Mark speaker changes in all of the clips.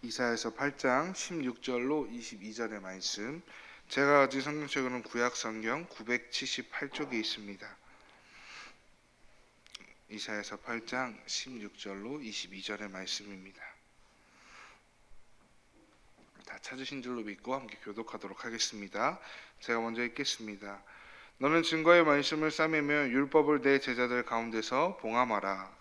Speaker 1: 이사야서 8장 16절로 22절의 말씀, 제가 가진 성경책으로는 구약성경 978쪽에 있습니다. 이사야서 8장 16절로 22절의 말씀입니다. 다 찾으신 줄로 믿고 함께 교독하도록 하겠습니다. 제가 먼저 읽겠습니다. 너는 증거의 말씀을 싸매며 율법을 내 제자들 가운데서 봉함하라.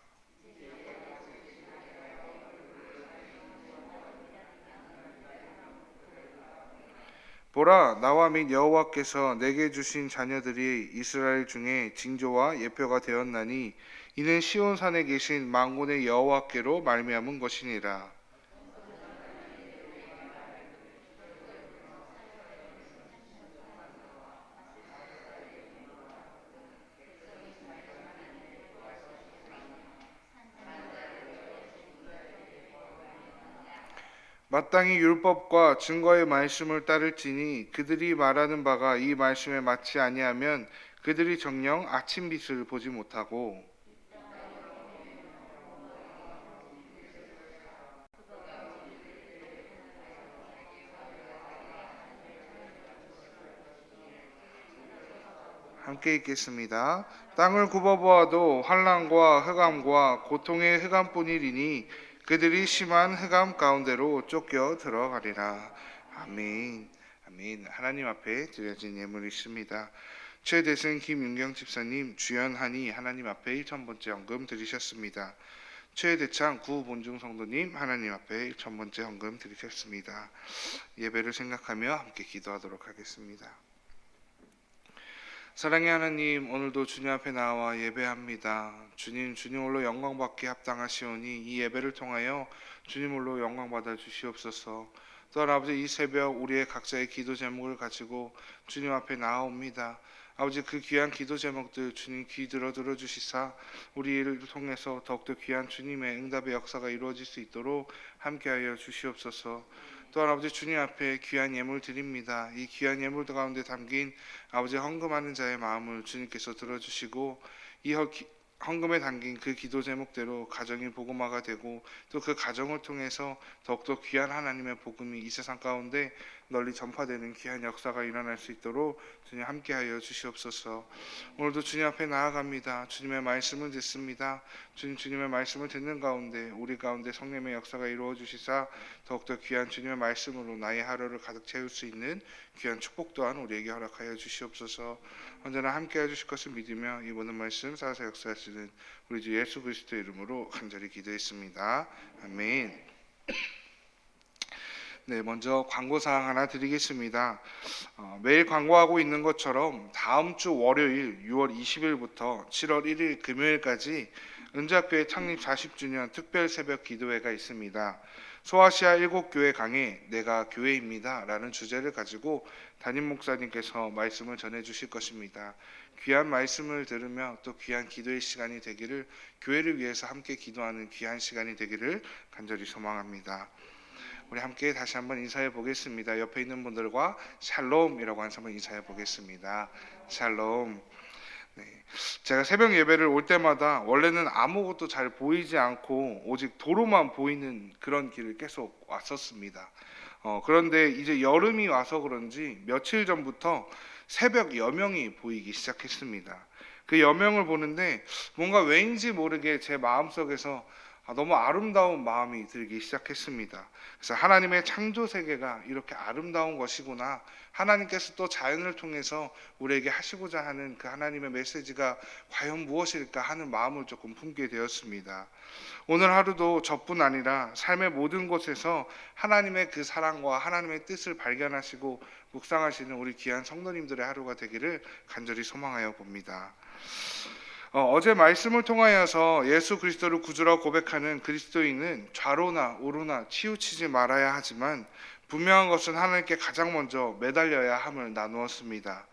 Speaker 1: 보라, 나와 및 여호와께서 내게 주신 자녀들이 이스라엘 중에 징조와 예표가 되었나니 이는 시온 산에 계신 만군의 여호와께로 말미암은 것이니라. 마땅히 율법과 증거의 말씀을 따를지니 그들이 말하는 바가 이 말씀에 맞지 아니하면 그들이 정녕 아침빛을 보지 못하고 함께 읽겠습니다. 땅을 굽어보아도 환난과 흑암과 고통의 흑암뿐이리니 그들이 심한 흑암 가운데로 쫓겨 들어가리라. 아멘. 아멘. 하나님 앞에 드려진 예물이 있습니다. 최대승 김윤경 집사님 주연하니 하나님 앞에 1000번째 헌금 드리셨습니다. 최대창 구본중 성도님 하나님 앞에 1000번째 헌금 드리셨습니다. 예배를 생각하며 함께 기도하도록 하겠습니다. 사랑의 하나님, 오늘도 주님 앞에 나와 예배합니다. 주님 홀로 영광받기에 합당하시오니 이 예배를 통하여 주님 홀로 영광받아 주시옵소서. 또한 아버지, 이 새벽 우리의 각자의 기도 제목을 가지고 주님 앞에 나아옵니다. 아버지, 그 귀한 기도 제목들 주님 귀 들어주시사 우리를 통해서 더욱더 귀한 주님의 응답의 역사가 이루어질 수 있도록 함께하여 주시옵소서. 또한 아버지, 주님 앞에 귀한 예물 드립니다. 이 귀한 예물 가운데 담긴 아버지 헌금하는 자의 마음을 주님께서 들어주시고 이 헌금에 담긴 그 기도 제목대로 가정이 복음화가 되고 또 그 가정을 통해서 더욱더 귀한 하나님의 복음이 이 세상 가운데 널리 전파되는 귀한 역사가 일어날 수 있도록 주님 함께하여 주시옵소서. 오늘도 주님 앞에 나아갑니다. 주님의 말씀을 듣습니다. 주님의 말씀을 듣는 가운데 우리 가운데 성령의 역사가 이루어 주시사 더욱더 귀한 주님의 말씀으로 나의 하루를 가득 채울 수 있는 귀한 축복 또한 우리에게 허락하여 주시옵소서. 언제나 함께해 주실 것을 믿으며 이 모든 말씀 살아서 역사하시는 우리 주 예수 그리스도의 이름으로 간절히 기도했습니다. 아멘. 네, 먼저 광고사항 하나 드리겠습니다. 매일 광고하고 있는 것처럼 다음 주 월요일 6월 20일부터 7월 1일 금요일까지 은자교회 창립 40주년 특별 새벽 기도회가 있습니다. 소아시아 7교회 강해 내가 교회입니다 라는 주제를 가지고 담임 목사님께서 말씀을 전해 주실 것입니다. 귀한 말씀을 들으며 또 귀한 기도의 시간이 되기를, 교회를 위해서 함께 기도하는 귀한 시간이 되기를 간절히 소망합니다. 우리 함께 다시 한번 인사해 보겠습니다. 옆에 있는 분들과 샬롬이라고 해서 한번 인사해 보겠습니다. 샬롬. 네. 제가 새벽 예배를 올 때마다 원래는 아무것도 잘 보이지 않고 오직 도로만 보이는 그런 길을 계속 왔었습니다. 그런데 이제 여름이 와서 그런지 며칠 전부터 새벽 여명이 보이기 시작했습니다. 그 여명을 보는데 뭔가 왜인지 모르게 제 마음속에서 너무 아름다운 마음이 들기 시작했습니다. 그래서 하나님의 창조 세계가 이렇게 아름다운 것이구나, 하나님께서 또 자연을 통해서 우리에게 하시고자 하는 그 하나님의 메시지가 과연 무엇일까 하는 마음을 조금 품게 되었습니다. 오늘 하루도 저뿐 아니라 삶의 모든 곳에서 하나님의 그 사랑과 하나님의 뜻을 발견하시고 묵상하시는 우리 귀한 성도님들의 하루가 되기를 간절히 소망하여 봅니다. 어제 말씀을 통하여서 예수 그리스도를 구주라고 고백하는 그리스도인은 좌로나 우로나 치우치지 말아야 하지만 분명한 것은 하나님께 가장 먼저 매달려야 함을 나누었습니다.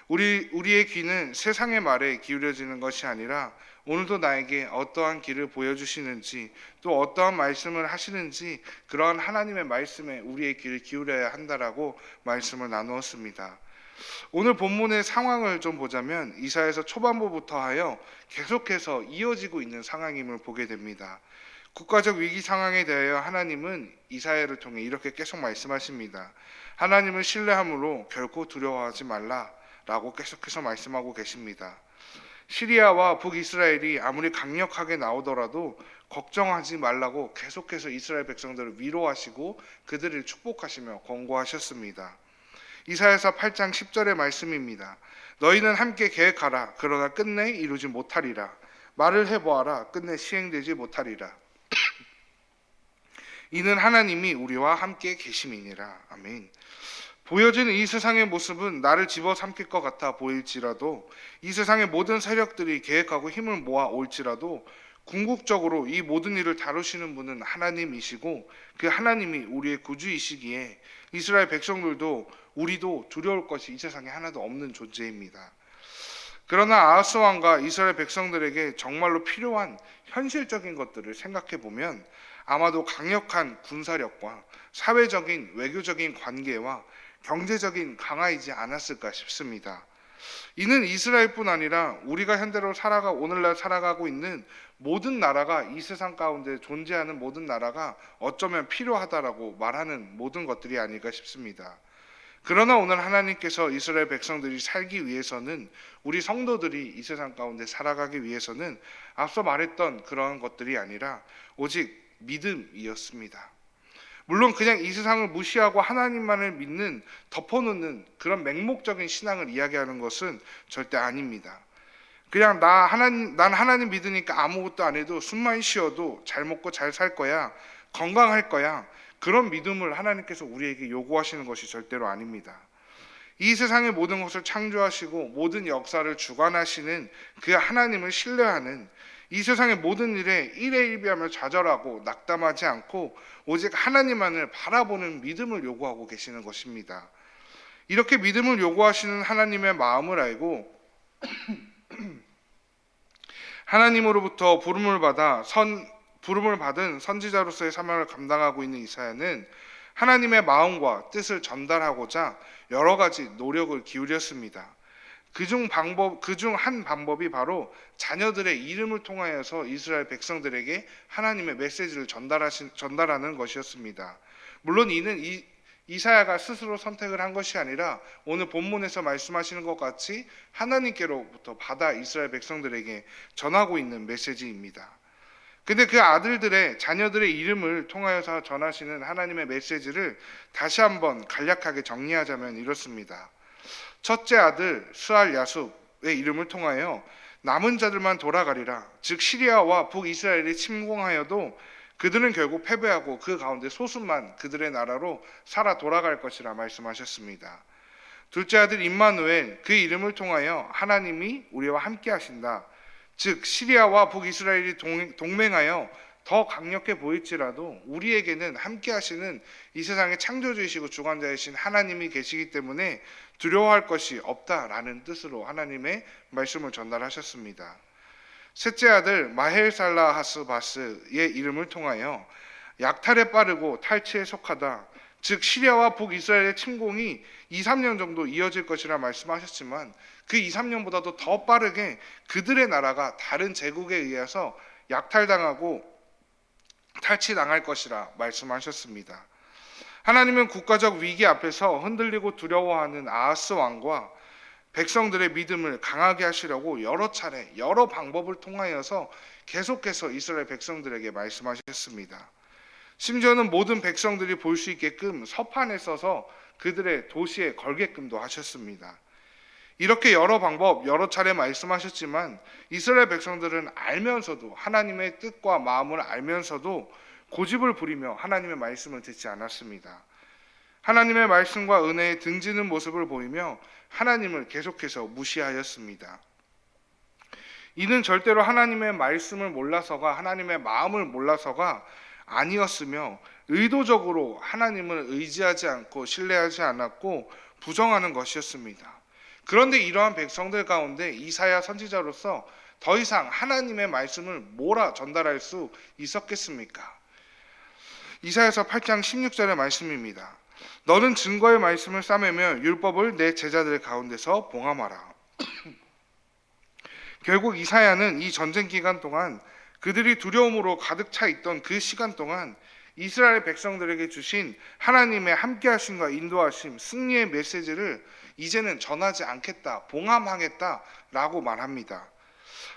Speaker 1: 우리의 귀는 세상의 말에 기울여지는 것이 아니라 오늘도 나에게 어떠한 길을 보여주시는지 또 어떠한 말씀을 하시는지 그러한 하나님의 말씀에 우리의 귀를 기울여야 한다라고 말씀을 나누었습니다. 오늘 본문의 상황을 좀 보자면 이사야서 초반부부터 하여 계속해서 이어지고 있는 상황임을 보게 됩니다. 국가적 위기 상황에 대하여 하나님은 이사야를 통해 이렇게 계속 말씀하십니다. 하나님을 신뢰함으로 결코 두려워하지 말라라고 계속해서 말씀하고 계십니다. 시리아와 북이스라엘이 아무리 강력하게 나오더라도 걱정하지 말라고 계속해서 이스라엘 백성들을 위로하시고 그들을 축복하시며 권고하셨습니다. 이사야서 8장 10절의 말씀입니다. 너희는 함께 계획하라. 그러나 끝내 이루지 못하리라. 말을 해보아라. 끝내 시행되지 못하리라. 이는 하나님이 우리와 함께 계심이니라. 아멘. 보여지는 이 세상의 모습은 나를 집어삼킬 것 같아 보일지라도, 이 세상의 모든 세력들이 계획하고 힘을 모아 올지라도 궁극적으로 이 모든 일을 다루시는 분은 하나님이시고, 그 하나님이 우리의 구주이시기에 이스라엘 백성들도 우리도 두려울 것이 이 세상에 하나도 없는 존재입니다. 그러나 아하스 왕과 이스라엘 백성들에게 정말로 필요한 현실적인 것들을 생각해 보면 아마도 강력한 군사력과 사회적인 외교적인 관계와 경제적인 강화이지 않았을까 싶습니다. 이는 이스라엘뿐 아니라 우리가 현대로 오늘날 살아가고 있는 모든 나라가, 이 세상 가운데 존재하는 모든 나라가 어쩌면 필요하다라고 말하는 모든 것들이 아닐까 싶습니다. 그러나 오늘 하나님께서 이스라엘 백성들이 살기 위해서는, 우리 성도들이 이 세상 가운데 살아가기 위해서는 앞서 말했던 그런 것들이 아니라 오직 믿음이었습니다. 물론 그냥 이 세상을 무시하고 하나님만을 믿는, 덮어놓는 그런 맹목적인 신앙을 이야기하는 것은 절대 아닙니다. 그냥 난 하나님 믿으니까 아무것도 안 해도 숨만 쉬어도 잘 먹고 잘 살 거야, 건강할 거야, 그런 믿음을 하나님께서 우리에게 요구하시는 것이 절대로 아닙니다. 이 세상의 모든 것을 창조하시고 모든 역사를 주관하시는 그 하나님을 신뢰하는, 이 세상의 모든 일에 일희일비하며 좌절하고 낙담하지 않고 오직 하나님만을 바라보는 믿음을 요구하고 계시는 것입니다. 이렇게 믿음을 요구하시는 하나님의 마음을 알고 하나님으로부터 부름을 받은 선지자로서의 사명을 감당하고 있는 이사야는 하나님의 마음과 뜻을 전달하고자 여러 가지 노력을 기울였습니다. 그중 한 방법이 바로 자녀들의 이름을 통하여서 이스라엘 백성들에게 하나님의 메시지를 전달하는 것이었습니다. 물론 이는 이사야가 스스로 선택을 한 것이 아니라 오늘 본문에서 말씀하시는 것 같이 하나님께로부터 받아 이스라엘 백성들에게 전하고 있는 메시지입니다. 근데 그 자녀들의 이름을 통하여서 전하시는 하나님의 메시지를 다시 한번 간략하게 정리하자면 이렇습니다. 첫째 아들 스알 야숲의 이름을 통하여 남은 자들만 돌아가리라. 즉 시리아와 북이스라엘이 침공하여도 그들은 결국 패배하고 그 가운데 소수만 그들의 나라로 살아 돌아갈 것이라 말씀하셨습니다. 둘째 아들 임마누엘, 그 이름을 통하여 하나님이 우리와 함께 하신다. 즉 시리아와 북이스라엘이 동맹하여 더 강력해 보일지라도 우리에게는 함께 하시는 이 세상의 창조주이시고 주관자이신 하나님이 계시기 때문에 두려워할 것이 없다라는 뜻으로 하나님의 말씀을 전달하셨습니다. 셋째 아들 마헬살라하스바스의 이름을 통하여 약탈에 빠르고 탈취에 속하다. 즉 시리아와 북이스라엘의 침공이 2-3년 정도 이어질 것이라 말씀하셨지만 그 2-3년보다도 더 빠르게 그들의 나라가 다른 제국에 의해서 약탈당하고 탈취당할 것이라 말씀하셨습니다. 하나님은 국가적 위기 앞에서 흔들리고 두려워하는 아하스 왕과 백성들의 믿음을 강하게 하시려고 여러 차례 여러 방법을 통하여서 계속해서 이스라엘 백성들에게 말씀하셨습니다. 심지어는 모든 백성들이 볼 수 있게끔 서판에 써서 그들의 도시에 걸게끔도 하셨습니다. 이렇게 여러 방법 여러 차례 말씀하셨지만 이스라엘 백성들은 알면서도, 하나님의 뜻과 마음을 알면서도 고집을 부리며 하나님의 말씀을 듣지 않았습니다. 하나님의 말씀과 은혜에 등지는 모습을 보이며 하나님을 계속해서 무시하였습니다. 이는 절대로 하나님의 말씀을 몰라서가, 하나님의 마음을 몰라서가 아니었으며 의도적으로 하나님을 의지하지 않고 신뢰하지 않았고 부정하는 것이었습니다. 그런데 이러한 백성들 가운데 이사야 선지자로서 더 이상 하나님의 말씀을 뭐라 전달할 수 있었겠습니까? 이사야서 8장 16절의 말씀입니다. 너는 증거의 말씀을 싸매며 율법을 내 제자들 가운데서 봉함하라. 결국 이사야는 이 전쟁 기간 동안 그들이 두려움으로 가득 차 있던 그 시간 동안 이스라엘 백성들에게 주신 하나님의 함께하심과 인도하심, 승리의 메시지를 이제는 전하지 않겠다, 봉함하겠다라고 말합니다.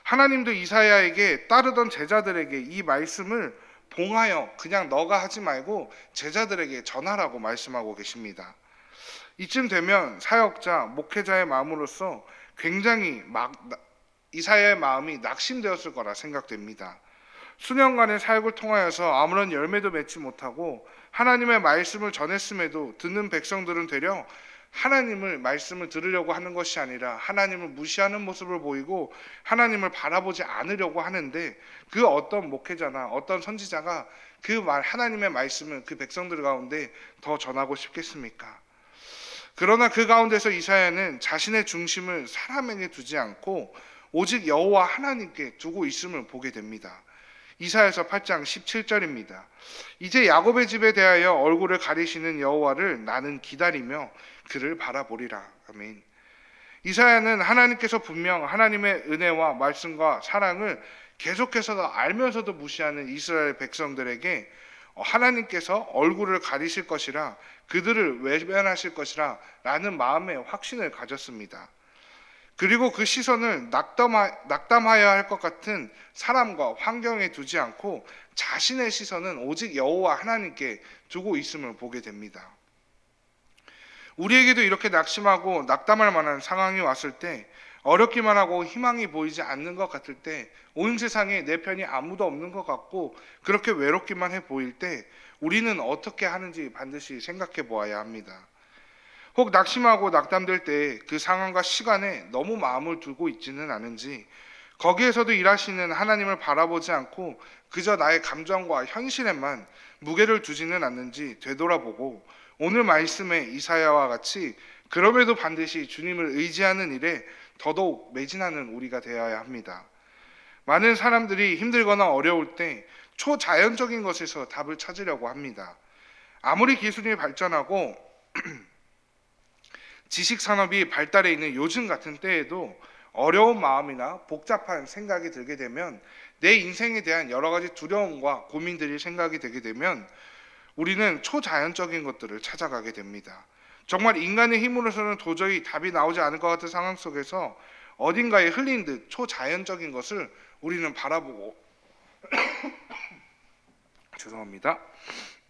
Speaker 1: 하나님도 이사야에게 따르던 제자들에게 이 말씀을 봉하여 그냥 너가 하지 말고 제자들에게 전하라고 말씀하고 계십니다. 이쯤 되면 사역자, 목회자의 마음으로서 굉장히 이사야의 마음이 낙심되었을 거라 생각됩니다. 수년간의 사역을 통하여서 아무런 열매도 맺지 못하고 하나님의 말씀을 전했음에도 듣는 백성들은 되려 하나님을 말씀을 들으려고 하는 것이 아니라 하나님을 무시하는 모습을 보이고 하나님을 바라보지 않으려고 하는데, 그 어떤 목회자나 어떤 선지자가 하나님의 말씀을 그 백성들 가운데 더 전하고 싶겠습니까? 그러나 그 가운데서 이사야는 자신의 중심을 사람에게 두지 않고 오직 여호와 하나님께 두고 있음을 보게 됩니다. 이사야서 8장 17절입니다. 이제 야곱의 집에 대하여 얼굴을 가리시는 여호와를 나는 기다리며 그를 바라보리라. 아멘. 이사야는 하나님께서 분명 하나님의 은혜와 말씀과 사랑을 계속해서 알면서도 무시하는 이스라엘 백성들에게 하나님께서 얼굴을 가리실 것이라, 그들을 외면하실 것이라 라는 마음의 확신을 가졌습니다. 그리고 그 시선을 낙담하여야 할 것 같은 사람과 환경에 두지 않고 자신의 시선은 오직 여호와 하나님께 두고 있음을 보게 됩니다. 우리에게도 이렇게 낙심하고 낙담할 만한 상황이 왔을 때, 어렵기만 하고 희망이 보이지 않는 것 같을 때, 온 세상에 내 편이 아무도 없는 것 같고 그렇게 외롭기만 해 보일 때 우리는 어떻게 하는지 반드시 생각해 보아야 합니다. 혹 낙심하고 낙담될 때 그 상황과 시간에 너무 마음을 두고 있지는 않은지, 거기에서도 일하시는 하나님을 바라보지 않고 그저 나의 감정과 현실에만 무게를 두지는 않는지 되돌아보고, 오늘 말씀의 이사야와 같이 그럼에도 반드시 주님을 의지하는 일에 더더욱 매진하는 우리가 되어야 합니다. 많은 사람들이 힘들거나 어려울 때 초자연적인 것에서 답을 찾으려고 합니다. 아무리 기술이 발전하고 지식산업이 발달해 있는 요즘 같은 때에도 어려운 마음이나 복잡한 생각이 들게 되면, 내 인생에 대한 여러 가지 두려움과 고민들이 생각이 되게 되면 우리는 초자연적인 것들을 찾아가게 됩니다. 정말 인간의 힘으로서는 도저히 답이 나오지 않을 것 같은 상황 속에서 어딘가에 흘린 듯 초자연적인 것을 우리는 바라보고 죄송합니다.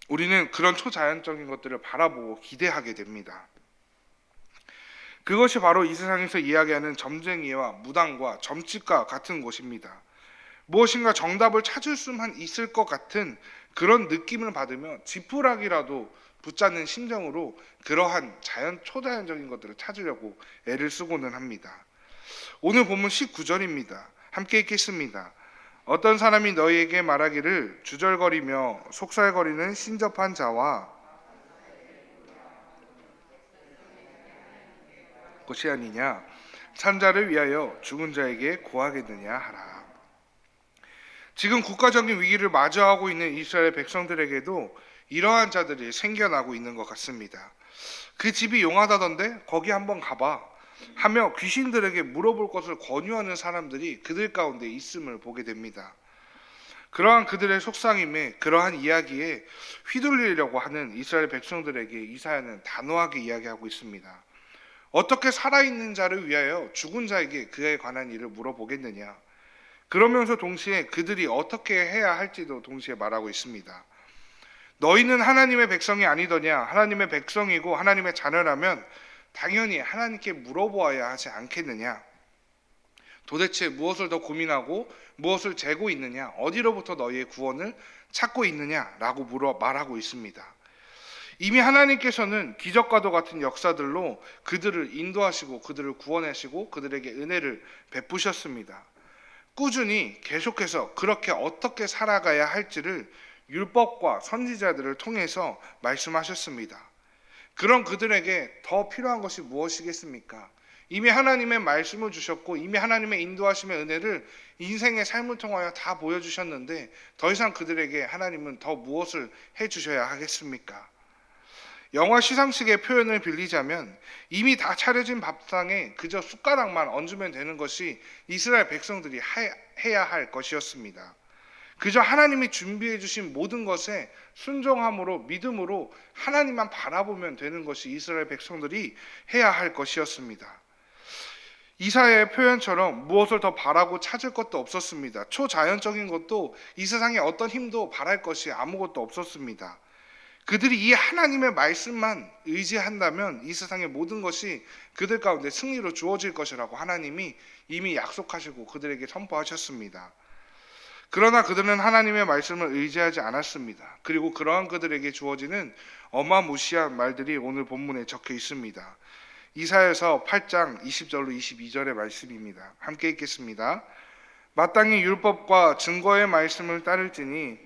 Speaker 1: 우리는 그런 초자연적인 것들을 바라보고 기대하게 됩니다. 그것이 바로 이 세상에서 이야기하는 점쟁이와 무당과 점집과 같은 곳입니다. 무엇인가 정답을 찾을 수만 있을 것 같은 그런 느낌을 받으며 지푸라기라도 붙잡는 심정으로 그러한 초자연적인 것들을 찾으려고 애를 쓰고는 합니다. 오늘 본문 19절입니다. 함께 읽겠습니다. 어떤 사람이 너희에게 말하기를 주절거리며 속살거리는 신접한 자와 것이 아니냐, 산 자를 위하여 죽은 자에게 고하겠느냐 하라. 지금 국가적인 위기를 마주하고 있는 이스라엘 백성들에게도 이러한 자들이 생겨나고 있는 것 같습니다. 그 집이 용하다던데 거기 한번 가봐 하며 귀신들에게 물어볼 것을 권유하는 사람들이 그들 가운데 있음을 보게 됩니다. 그러한 그들의 속상임에, 그러한 이야기에 휘둘리려고 하는 이스라엘 백성들에게 이사야는 단호하게 이야기하고 있습니다. 어떻게 살아있는 자를 위하여 죽은 자에게 그에 관한 일을 물어보겠느냐. 그러면서 동시에 그들이 어떻게 해야 할지도 동시에 말하고 있습니다. 너희는 하나님의 백성이 아니더냐. 하나님의 백성이고 하나님의 자녀라면 당연히 하나님께 물어보아야 하지 않겠느냐. 도대체 무엇을 더 고민하고 무엇을 재고 있느냐, 어디로부터 너희의 구원을 찾고 있느냐라고 말하고 있습니다. 이미 하나님께서는 기적과도 같은 역사들로 그들을 인도하시고 그들을 구원하시고 그들에게 은혜를 베푸셨습니다. 꾸준히 계속해서 그렇게 어떻게 살아가야 할지를 율법과 선지자들을 통해서 말씀하셨습니다. 그런 그들에게 더 필요한 것이 무엇이겠습니까? 이미 하나님의 말씀을 주셨고 이미 하나님의 인도하심의 은혜를 인생의 삶을 통하여 다 보여주셨는데 더 이상 그들에게 하나님은 더 무엇을 해주셔야 하겠습니까? 영화 시상식의 표현을 빌리자면 이미 다 차려진 밥상에 그저 숟가락만 얹으면 되는 것이 이스라엘 백성들이 해야 할 것이었습니다. 그저 하나님이 준비해 주신 모든 것에 순종함으로 믿음으로 하나님만 바라보면 되는 것이 이스라엘 백성들이 해야 할 것이었습니다. 이사야의 표현처럼 무엇을 더 바라고 찾을 것도 없었습니다. 초자연적인 것도 이 세상에 어떤 힘도 바랄 것이 아무것도 없었습니다. 그들이 이 하나님의 말씀만 의지한다면 이 세상의 모든 것이 그들 가운데 승리로 주어질 것이라고 하나님이 이미 약속하시고 그들에게 선포하셨습니다. 그러나 그들은 하나님의 말씀을 의지하지 않았습니다. 그리고 그러한 그들에게 주어지는 어마무시한 말들이 오늘 본문에 적혀 있습니다. 이사야서 8장 20절로 22절의 말씀입니다. 함께 읽겠습니다. 마땅히 율법과 증거의 말씀을 따를지니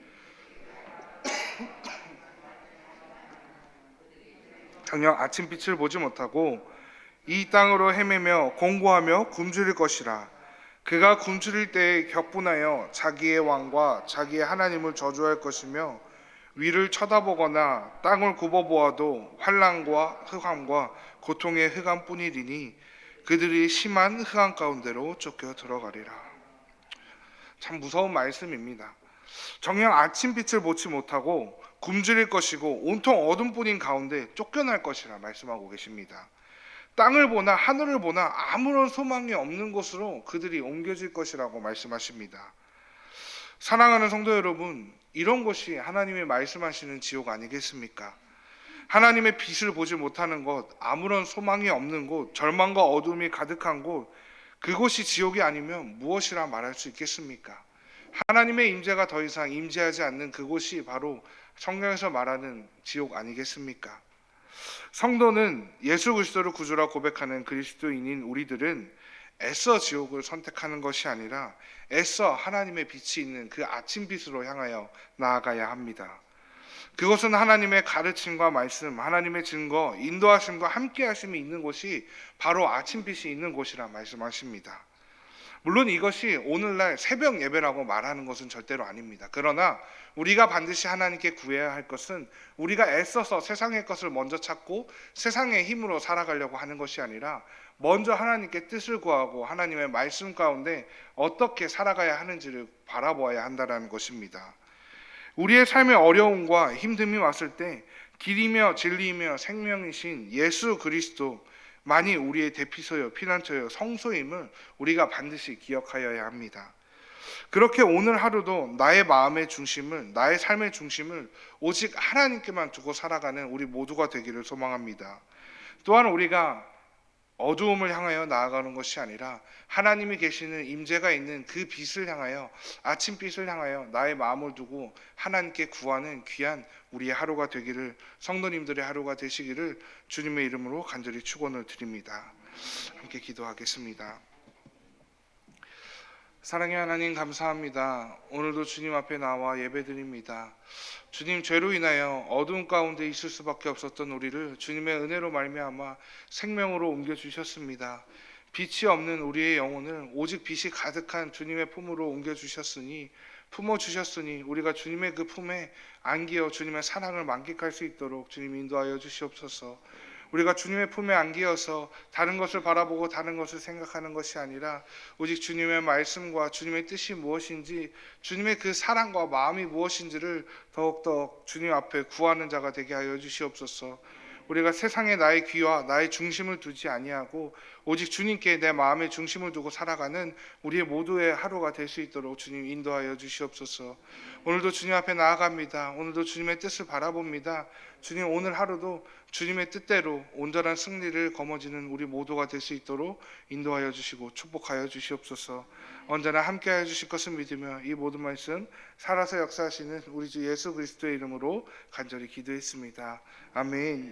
Speaker 1: 정녕 아침빛을 보지 못하고 이 땅으로 헤매며 공고하며 굶주릴 것이라. 그가 굶주릴 때에 격분하여 자기의 왕과 자기의 하나님을 저주할 것이며 위를 쳐다보거나 땅을 굽어보아도 환난과 흑암과 고통의 흑암뿐이리니 그들이 심한 흑암 가운데로 쫓겨 들어가리라. 참 무서운 말씀입니다. 정녕 아침빛을 보지 못하고 굶주릴 것이고 온통 어둠뿐인 가운데 쫓겨날 것이라 말씀하고 계십니다. 땅을 보나 하늘을 보나 아무런 소망이 없는 곳으로 그들이 옮겨질 것이라고 말씀하십니다. 사랑하는 성도 여러분, 이런 것이 하나님이 말씀하시는 지옥 아니겠습니까? 하나님의 빛을 보지 못하는 곳, 아무런 소망이 없는 곳, 절망과 어둠이 가득한 곳, 그곳이 지옥이 아니면 무엇이라 말할 수 있겠습니까? 하나님의 임재가 더 이상 임재하지 않는 그곳이 바로 성경에서 말하는 지옥 아니겠습니까? 성도는 예수 그리스도를 구주라 고백하는 그리스도인인 우리들은 애써 지옥을 선택하는 것이 아니라 애써 하나님의 빛이 있는 그 아침빛으로 향하여 나아가야 합니다. 그것은 하나님의 가르침과 말씀, 하나님의 증거, 인도하심과 함께하심이 있는 곳이 바로 아침빛이 있는 곳이라 말씀하십니다. 물론 이것이 오늘날 새벽 예배라고 말하는 것은 절대로 아닙니다. 그러나 우리가 반드시 하나님께 구해야 할 것은 우리가 애써서 세상의 것을 먼저 찾고 세상의 힘으로 살아가려고 하는 것이 아니라 먼저 하나님께 뜻을 구하고 하나님의 말씀 가운데 어떻게 살아가야 하는지를 바라보아야 한다는 것입니다. 우리의 삶의 어려움과 힘듦이 왔을 때 길이며 진리이며 생명이신 예수 그리스도 만이 우리의 대피소요 피난처요 성소임을 우리가 반드시 기억하여야 합니다. 그렇게 오늘 하루도 나의 마음의 중심을, 나의 삶의 중심을 오직 하나님께만 두고 살아가는 우리 모두가 되기를 소망합니다. 또한 우리가 어두움을 향하여 나아가는 것이 아니라 하나님이 계시는 임재가 있는 그 빛을 향하여, 아침빛을 향하여 나의 마음을 두고 하나님께 구하는 귀한 우리의 하루가 되기를, 성도님들의 하루가 되시기를 주님의 이름으로 간절히 축원을 드립니다. 함께 기도하겠습니다. 사랑의 하나님, 감사합니다. 오늘도 주님 앞에 나와 예배드립니다. 주님, 죄로 인하여 어두운 가운데 있을 수밖에 없었던 우리를 주님의 은혜로 말미암아 생명으로 옮겨주셨습니다. 빛이 없는 우리의 영혼을 오직 빛이 가득한 주님의 품으로 옮겨주셨으니, 품어주셨으니 우리가 주님의 그 품에 안기어 주님의 사랑을 만끽할 수 있도록 주님 인도하여 주시옵소서. 우리가 주님의 품에 안기어서 다른 것을 바라보고 다른 것을 생각하는 것이 아니라 오직 주님의 말씀과 주님의 뜻이 무엇인지, 주님의 그 사랑과 마음이 무엇인지를 더욱더 주님 앞에 구하는 자가 되게 하여 주시옵소서. 우리가 세상에 나의 귀와 나의 중심을 두지 아니하고 오직 주님께 내 마음의 중심을 두고 살아가는 우리의 모두의 하루가 될 수 있도록 주님 인도하여 주시옵소서. 오늘도 주님 앞에 나아갑니다. 오늘도 주님의 뜻을 바라봅니다. 주님, 오늘 하루도 주님의 뜻대로 온전한 승리를 거머쥐는 우리 모두가 될 수 있도록 인도하여 주시고 축복하여 주시옵소서. 언제나 함께하여 주실 것을 믿으며 이 모든 말씀 살아서 역사하시는 우리 주 예수 그리스도의 이름으로 간절히 기도했습니다. 아멘.